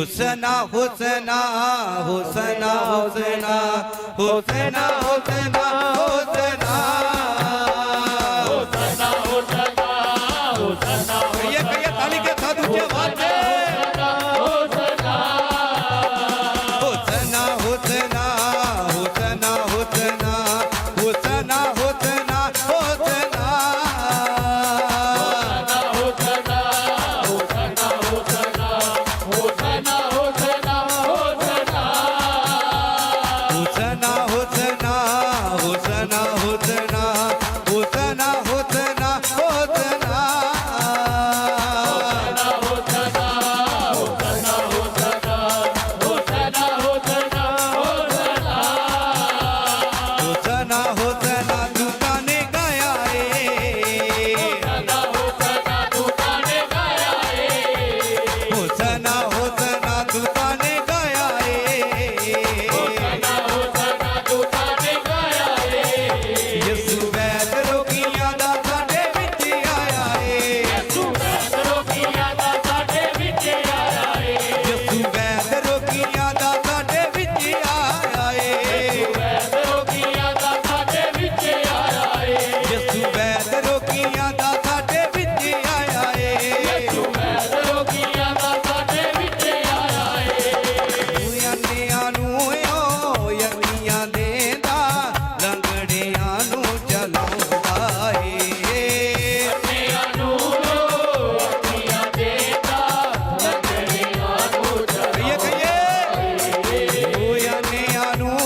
हुसैना हुसैना हुसैना हुसैना हुसैना हुसैना हुसैना हुसैना हुसैना हुसैना कहिए ताली के साथ ऊंची आवाज से हुसैना हुसैना हुसैना हुसैना हुसैना हुसैना हुसैना हुसैना हुसैना हुसैना हुसैना हुसैना हुसैना हुसैना हुसैना हुसैना हुसैना तू गाने गाया हुसैना हुसैना तू गाने गाया यसु वैद रोगियां दा साडे विच आया यसु वैद रोगियां दा साडे विच आया यसु वैद रोगियां दा साडे विच आया ਯਕੀਆਂ ਨੂੰ ਯਕੀਆਂ ਦੇਂਦਾ ਲੰਗੜਿਆਂ ਨੂੰ ਚਲਾਉਂਦਾ ਕਹੀਏ ਯਕੀਆਂ ਨੂੰ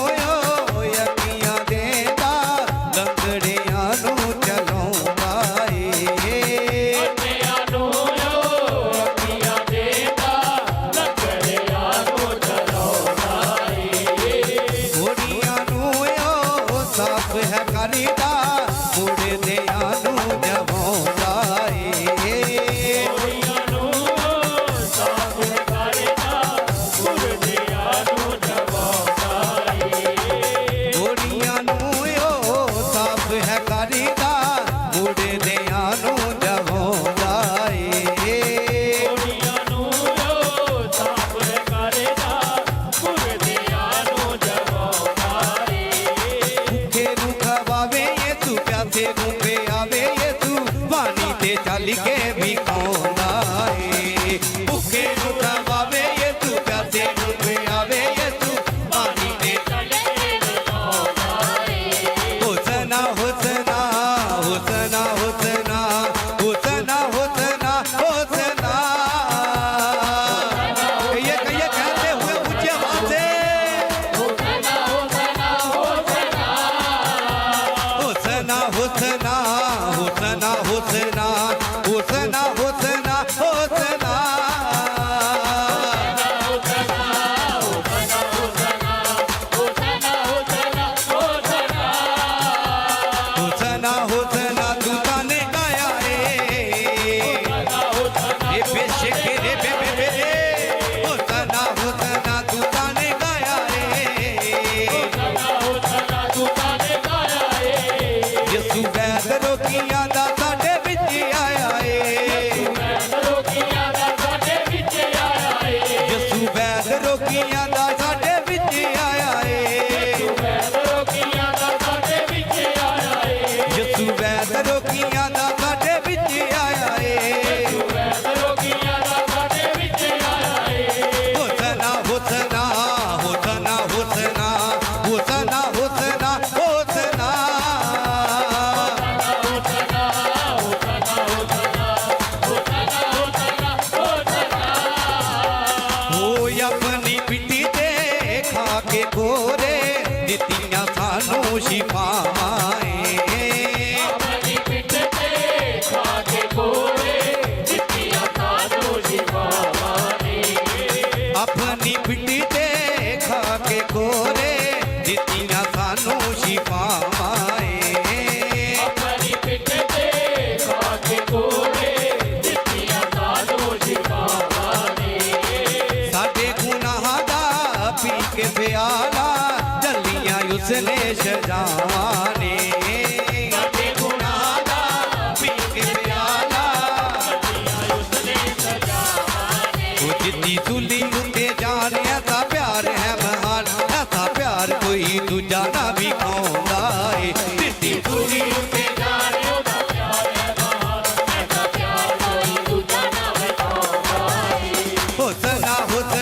ਯਕੀਆਂ ਦੇਂਦਾ ਲੰਗੜਿਆਂ ਨੂੰ ਚਲਾਉਂਦਾ ਘੋੜੀਆਂ ਨੂੰ ਸਾਫ ਹੈ ਕਰੀਦਾ ਮੁੜਦਿਆਂ ਨੂੰ ਜਵਾਉਂਦਾ ਘੋੜੀਆਂ ਨੂੰ ਸਾਫ ਹੈ ਕਰੀਦਾ ਮੁੜਦਿਆਂ ਨੂੰ ਜਵਾਉਂਦਾ ਭੁੱਖੇ ਨੂੰ ਖਵਾਵੇ ਯੇਸੂ ਪਿਆਸੇ ਨੂੰ ਪਿਆਵੇ ਯੇਸੂ ਪਾਣੀ ਤੇ ਚੱਲ ਕੇ ਵੀ ਖਾਉਂਦਾ ਏ ਭੁੱਖੇ ਨੂੰ ਖਵਾਵੇ ਯੇਸੂ ਪਿਆਸੇ ਨੂੰ ਪਿਆਵੇ ਯੇਸੂ ਪਾਣੀ ਤੇ ਚੱਲ ਕੇ ਵੀ ਖਾਉਂਦਾ ਏ ਹੁਸੈਨਾ ਹੁਸੈਨਾ ਹੁਸੈਨਾ ਹੁਸੈਨਾ ਹੁਸੈਨਾ ਹੁਸੈਨਾ ਹੁਸੈਨਾ ਕਹੀਏ कहते हुए ऊंची आवाज से हुसैना हुसैना हुसैना हुसैना हुसैना हुसैना हुसैना हुसैना हुसैना तू गाने गाया रे बेशक रे बे बे बे हुसैना हुसैना तू गाने गाया यसु वैद रोगियां दा साडे विच आया यसु वैद रोगियां दा साडे विच आया यसु वैद रोगियां दा साडे विच आया हुसैना हुसैना हुसैना हुसैना हुसैना हुसैना हुसैना हो अपनी पिट्ठी ते खा के गोरे दित्तियां सानू शिफावां अपनी पिट्ठी ते खा के गोरे दित्तियां सानू शिफावां साडे गुनाहां दा पी के प्याला जलियां उसने सजावां ने साडे गुनाहां दा पी के प्याला जिद्दी तुली उत्ते हुसैन